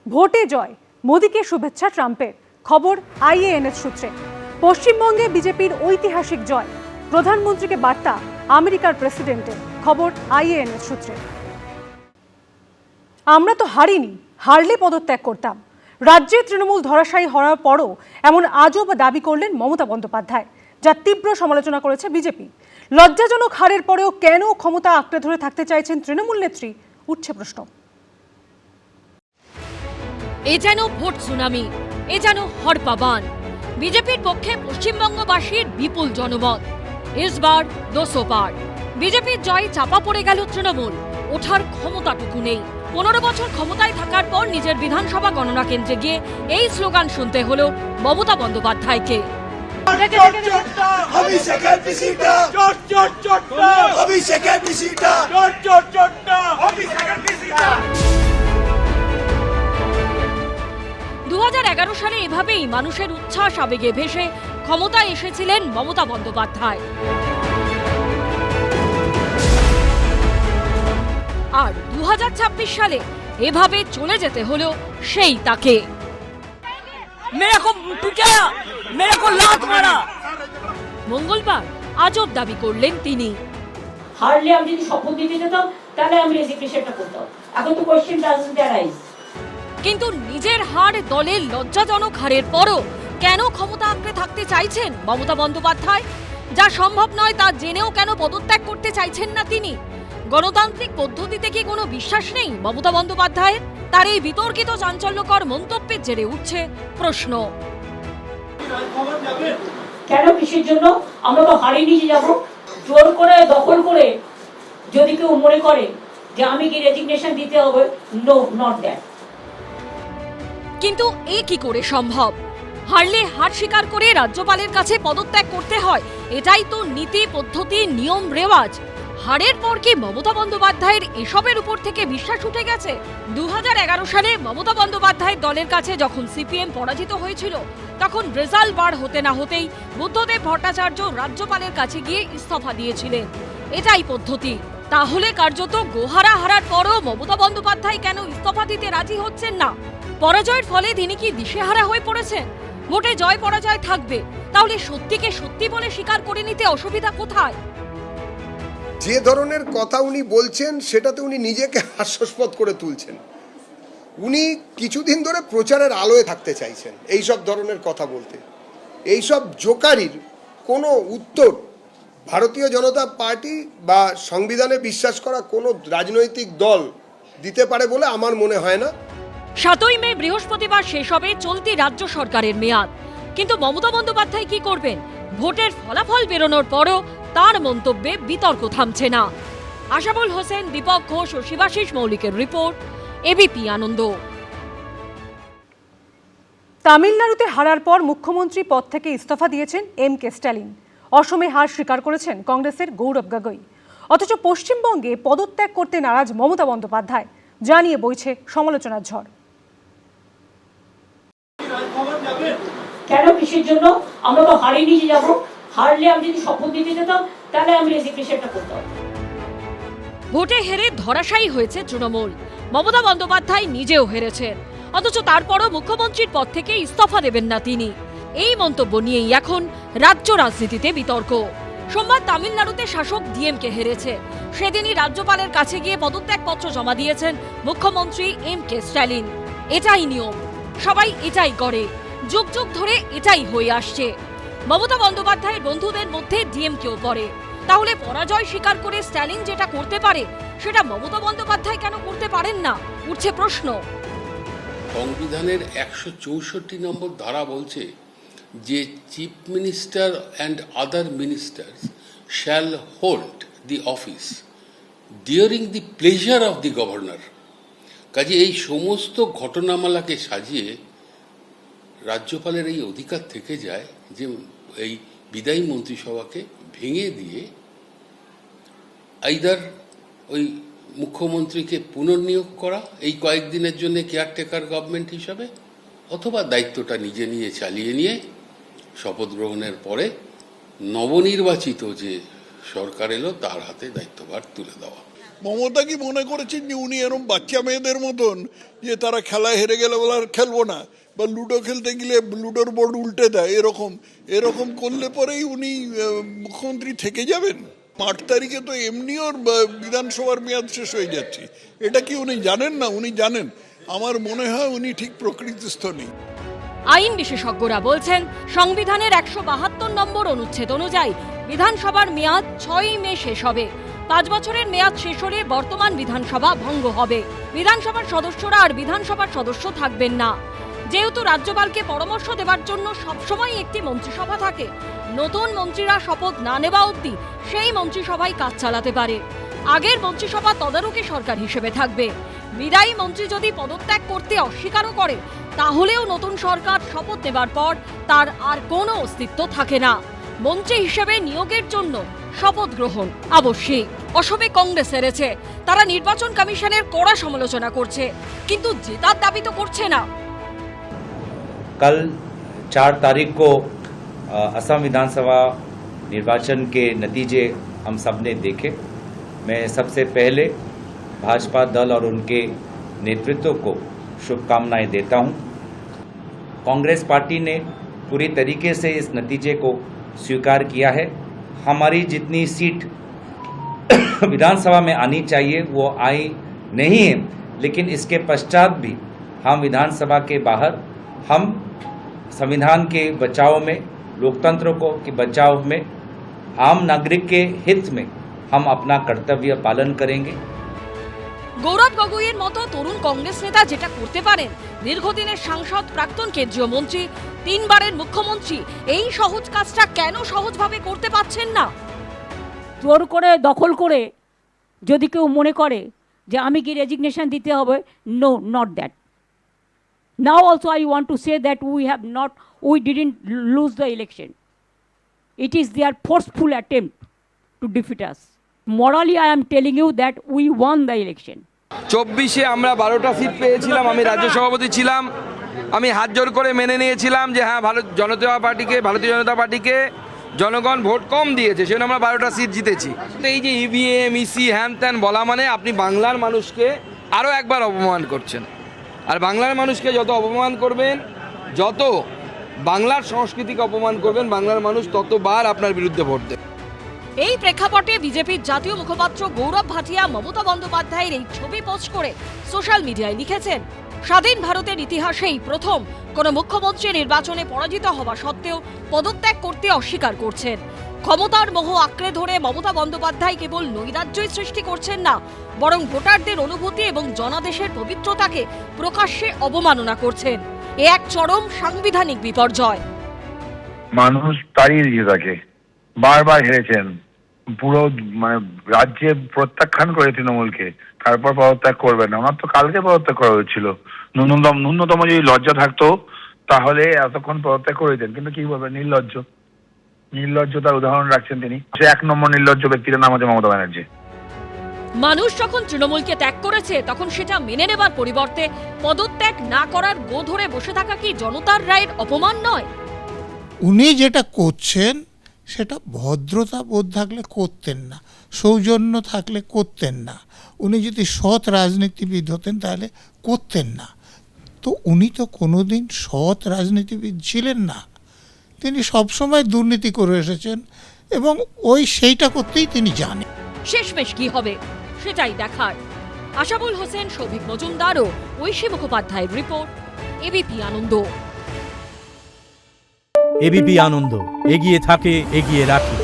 ভোটে জয়, মোদীকে শুভেচ্ছা ট্রাম্পের। খবর আইএএনএস সূত্রে। পশ্চিমবঙ্গে বিজেপির ঐতিহাসিক জয়, প্রধানমন্ত্রীকে বার্তা আমেরিকার প্রেসিডেন্টের। খবর আইএএনএস সূত্রে। আমরা তো হারিনি, হারলে পদত্যাগ করতাম। রাজ্যে তৃণমূল ধরাশায়ী হওয়ার পরও এমন আজব দাবি করলেন মমতা বন্দ্যোপাধ্যায়, যা তীব্র সমালোচনা করেছে বিজেপি। লজ্জাজনক হারের পরেও কেন ক্ষমতা আঁকড়ে ধরে থাকতে চাইছেন তৃণমূল নেত্রী, উঠছে প্রশ্ন। এ যেন ভোট সুনামি, এ যেন হরপাবান। বিজেপির পক্ষে পশ্চিমবঙ্গবাসীর বিপুল জনমত। এসবার 200 পার। বিজেপির জয় চাপা পড়ে গেল তৃণমূল, ওঠার ক্ষমতাটুকু নেই। 15 বছর ক্ষমতায় থাকার পর নিজের বিধানসভা গণনা কেন্দ্রে গিয়ে এই স্লোগান শুনতে হলো মমতা বন্দ্যোপাধ্যায়কে। সালে এভাবেই মানুষের উচ্ছ্বাস আবেগে ভেসে ক্ষমতায় এসেছিলেন মমতা বন্দ্যোপাধ্যায়। আর 2026 সালে এভাবে চলে যেতে হলো সেই তাকে। মঙ্গলবার আজব দাবি করলেন তিনি। হারলে আমি যদি শপথ দিতে যেতাম তাহলে আমি রেজিগনেশনটা করতাম। এখন তো কোশ্চেন ডাজন্ট অ্যারাইজ। কিন্তু নিজের হার দলের লজ্জাজনক হারের পরও কেন ক্ষমতা আঁকড়ে থাকতে চাইছেন মমতা বন্দ্যোপাধ্যায়? যা সম্ভব নয় তা জেনেও কেন পদত্যাগ করতে চাইছেন না তিনি? গণতান্ত্রিক পদ্ধতিতে কি কোনো বিশ্বাস নেই মমতা বন্দ্যোপাধ্যায়ের? তার এই বিতর্কিত চাঞ্চল্যকর মন্তব্যের জেরে উঠছে প্রশ্ন। কেন, কিসের জন্য? আমরা তো হারিয়ে যে যাবো। জোর করে দখল করে যদি কেউ মনে করে যে আমি কি রেজিগনেশন দিতে হবে, নো, নট দ্যাট। কিন্তু এ কি করে সম্ভব? হারলে হার স্বীকার করে রাজ্যপালের কাছে পদত্যাগ করতে হয়, এটাই তো নীতি, পদ্ধতি, নিয়ম, রেওয়াজ। হারের পর কি মমতা বন্দ্যোপাধ্যায়ের এসবের উপর থেকে বিশ্বাস উঠে গেছে? 2011 সালে মমতা বন্দ্যোপাধ্যায়ের দলের কাছে যখন সিপিএম পরাজিত হয়েছিল, তখন রেজাল্ট বার হতে না হতেই বুদ্ধদেব ভট্টাচার্য রাজ্যপালের কাছে গিয়ে ইস্তফা দিয়েছিলেন। এটাই পদ্ধতি। তাহলে কার্যত গোহারা হারার পরও মমতা বন্দ্যোপাধ্যায় কেন ইস্তফা দিতে রাজি হচ্ছেন না? পরাজয়ের ফলে তিনি কি দিশেহারা হয়ে পড়েছেন? ভোটে জয় পরাজয় থাকবে, তাহলে সত্যিকে সত্যি বলে স্বীকার করে নিতে অসুবিধা কোথায়? যে ধরনের কথা উনি বলছেন সেটাতে উনি নিজেকে হাস্যাস্পদ করে তুলছেন। উনি কিছুদিন ধরে প্রচারের আলোয় থাকতে চাইছেন এইসব ধরনের কথা বলতে। এইসব জোকারির কোনো উত্তর ভারতীয় জনতা পার্টি বা সংবিধানে বিশ্বাস করা কোনো রাজনৈতিক দল দিতে পারে বলে আমার মনে হয় না। 7ই মে বৃহস্পতিবার শেষ হবে চলতি রাজ্য সরকারের মেয়াদ। কিন্তু মমতা বন্দ্যোপাধ্যায় কি করবেন? ভোটের ফলাফল বেরোনোর পরও তার মন্তব্যে বিতর্ক থামছে না। আশাবুল হোসেন, দীপক ঘোষ ও শিবাশিস মৌলিকের রিপোর্ট, এবিপি আনন্দ। তামিলনাড়ুতে হারার পর মুখ্যমন্ত্রী পদ থেকে ইস্তফা দিয়েছেন এম.কে. স্ট্যালিন। অসমে হার স্বীকার করেছেন কংগ্রেসের গৌরব গগৈ। অথচ পশ্চিমবঙ্গে পদত্যাগ করতে নারাজ মমতা বন্দ্যোপাধ্যায়, জানিয়ে বইছে সমালোচনার ঝড়। কেন, কিসের জন্য? আমরা তো হারিয়ে যে যাবো। হারলে আমি যদি শপথ দিতে যেতাম তাহলে আমি রেজিগনেশনটা করতাম। ভোটে হেরে ধরাশায়ী হয়েছে তৃণমূল। মমতা বন্দ্যোপাধ্যায় নিজেও হেরেছেন, অথচ তারপরও মুখ্যমন্ত্রীর পদ থেকে ইস্তফা দেবেন না তিনি। এই মন্তব্য নিয়েই এখন রাজ্য রাজনীতিতে বিতর্ক। সোমবার তামিলনাড়ুতে শাসক ডিএমকে হেরেছে। সেদিনই রাজ্যপালের কাছে গিয়ে পদত্যাগপত্র জমা দিয়েছেন মুখ্যমন্ত্রী এম.কে. স্ট্যালিন। এটাই নিয়ম, সবাই এটাই করে, যুগ যুগ ধরে এটাই হয়ে আসছে। মমতা বন্দ্যোপাধ্যায়ের বন্ধুদের মধ্যে ডিএমকেও পড়ে। তাহলে পরাজয় স্বীকার করে স্ট্যালিন যেটা করতে পারে, সেটা মমতা বন্দ্যোপাধ্যায় কেন করতে পারেন না, উঠছে প্রশ্ন। সংবিধানের 164 নম্বর ধারা বলছে যে chief minister and other ministers shall hold the office during the pleasure of the governor. কাজে এই সমস্ত ঘটনামালাকে সাজিয়ে রাজ্যপালের এই অধিকার থেকে যায় যে এই বিদায়ী মন্ত্রিসভাকে ভেঙে দিয়ে আইদার ওই মুখ্যমন্ত্রীকে পুনর্নিয়োগ করা এই কয়েকদিনের জন্য কেয়ারটেকার গভর্নমেন্ট হিসাবে, অথবা দায়িত্বটা নিজে নিয়ে চালিয়ে নিয়ে শপথ গ্রহণের পরে নবনির্বাচিত যে সরকার এলো তার হাতে দায়িত্বভার তুলে দেওয়া। মমতা কি মনে করেছেন যে উনি এরকম বাচ্চা মেয়েদের মতন যে তারা খেলায় হেরে গেলে বলে আর খেলবো না, বা লুডো খেলতে গেলে লুডোর বোর্ড উল্টে দেয়, এরকম করলে পরেই উনি মুখ্যমন্ত্রী থেকে যাবেন? 8 তারিখে তো এমনি ওর বিধানসভার মেয়াদ শেষ হয়ে যাচ্ছে। এটা কি উনি জানেন না? উনি জানেন। আমার মনে হয় উনি ঠিক প্রকৃতিস্থ নেই। আইন বিশেষজ্ঞরা বলছেন, সংবিধানের 172 নম্বর অনুচ্ছেদ অনুযায়ী বিধানসভার মেয়াদ 6ই মে শেষ হবে। 5 বছরের মেয়াদ শেষ হলে বর্তমান বিধানসভা ভঙ্গ হবে। বিধানসভার সদস্যরা আর বিধানসভার সদস্য থাকবেন না। যেহেতু রাজ্যপালকে পরামর্শ দেওয়ার জন্য সবসময় একটি মন্ত্রিসভা থাকে, নতুন মন্ত্রীরা শপথ না নেওয়া অবধি সেই মন্ত্রিসভায় কাজ চালাতে পারে। আগের মন্ত্রিসভা তদারকি সরকার হিসেবে থাকবে। বিদায়ী মন্ত্রী যদি পদত্যাগ করতে অস্বীকারও করে, তাহলেও নতুন সরকার শপথ নেবার পর তার আর কোনো অস্তিত্ব থাকে না। মন্ত্রী হিসেবে নিয়োগের জন্য শপথ গ্রহণ আবশ্যিক। অসমে কংগ্রেস হেরেছে, তারা নির্বাচন কমিশনের কড়া সমালোচনা করছে, কিন্তু জেতার দাবি তো করছে না। कल 4 तारीख को असम विधानसभा निर्वाचन के नतीजे हम सब ने देखे। मैं सबसे पहले भाजपा दल और उनके नेतृत्व को शुभकामनाएं देता हूं। कांग्रेस पार्टी ने पूरी तरीके से इस नतीजे को स्वीकार किया है। हमारी जितनी सीट विधानसभा में आनी चाहिए वो आई नहीं है, लेकिन इसके पश्चात भी हम विधानसभा के बाहर हम संविधान के बचाव में, लोकतंत्र को के बचाव में, आम नागरिक के हित में हम अपना कर्तव्य पालन करेंगे। গৌরব গগৈয়ের মতো তরুণ কংগ্রেস নেতা যেটা করতে পারেন, দীর্ঘদিনের সাংসদ, প্রাক্তন কেন্দ্রীয় মন্ত্রী, 3 বারের মুখ্যমন্ত্রী, এই সহজ কাজটা কেন সহজভাবে করতে পারছেন না? জোর করে দখল করে যদি কেউ মনে করে যে আমি কি রেজিগনেশন দিতে হবে, no, not that. Now also I want to say that we didn't lose the election. It is their forceful attempt to defeat us. Morally I am telling you that we won the election. 24-এ আমরা 12টা seat পেয়েছিলাম। আমি রাজ্য সভাপতি ছিলাম। আমি হাত জোর করে মেনে নিয়েছিলাম যে হ্যাঁ, ভারতীয় জনতা পার্টিকে জনগণ ভোট কম দিয়েছে, সেজন্য আমরা 12টা সিট জিতেছি। তো এই যে ইভিএম, ইসি, হ্যান ত্যান বলা মানে আপনি বাংলার মানুষকে আরও একবার অপমান করছেন। আর বাংলার মানুষকে যত অপমান করবেন, যত বাংলার সংস্কৃতিকে অপমান করবেন, বাংলার মানুষ ততবার আপনার বিরুদ্ধে ভোট দেবে। এই প্রেক্ষাপটে বিজেপির জাতীয় মুখপাত্র গৌরব ভাটিয়া মমতা বন্দ্যোপাধ্যায়ের এই ছবি পোস্ট করে সোশ্যাল মিডিয়ায় লিখেছেন, স্বাধীন ভারতের ইতিহাসেই প্রথম কোন মুখ্যমন্ত্রী নির্বাচনে পরাজিত হওয়া সত্ত্বেও পদত্যাগ করতে অস্বীকার করছেন। ক্ষমতার মোহ আঁকড়ে ধরে মমতা বন্দ্যোপাধ্যায় কেবল নৈরাজ্যই সৃষ্টি করছেন না, বরং ভোটারদের অনুভূতি এবং জনাদেশের পবিত্রতাকে প্রকাশ্যে অবমাননা করছেন। এ এক চরম সাংবিধানিক বিপর্যয়। মানুষ তাড়িয়ে দিয়ে থাকে, বারবার হেরেছেন, পুরো রাজ্যে প্রত্যাখ্যান করে তৃণমূলকে, তারপর পদত্যাগ করবেন না। ওনার তো কালকে পদত্যাগ করা হয়েছিল। ন্যূনতম যদি লজ্জা থাকতো তাহলে এতক্ষণ পদত্যাগ করে দিতেন, কিন্তু কি বলবেন, নির্লজ্জতার উদাহরণ রাখছেন তিনি। সে 1 নম্বর নির্লজ্জ ব্যক্তির নাম হচ্ছে মমতা ব্যানার্জি। মানুষ যখন তৃণমূলকে ত্যাগ করেছে, তখন সেটা মেনে নেবার পরিবর্তে পদত্যাগ না করার গো ধরে বসে থাকা কি জনতার রায়ের অপমান নয়? উনি যেটা করছেন সেটা ভদ্রতা বোধ থাকলে করতেন না, সৌজন্য থাকলে করতেন না। উনি যদি সৎ রাজনীতিবিদ হতেন তাহলে করতেন না। তো উনি তো কোনোদিন সৎ রাজনীতিবিদ ছিলেন না, তিনি সবসময় দুর্নীতি করে এসেছেন এবং সেইটা করতেই তিনি জানেন। শেষমেশ কি হবে সেটাই দেখার। আশাবুল হোসেন, সৌভিক মজুমদার ও ঐশী মুখোপাধ্যায়ের রিপোর্ট, এবিপি আনন্দ। এবিপি আনন্দ, এগিয়ে থাকে, এগিয়ে রাখে।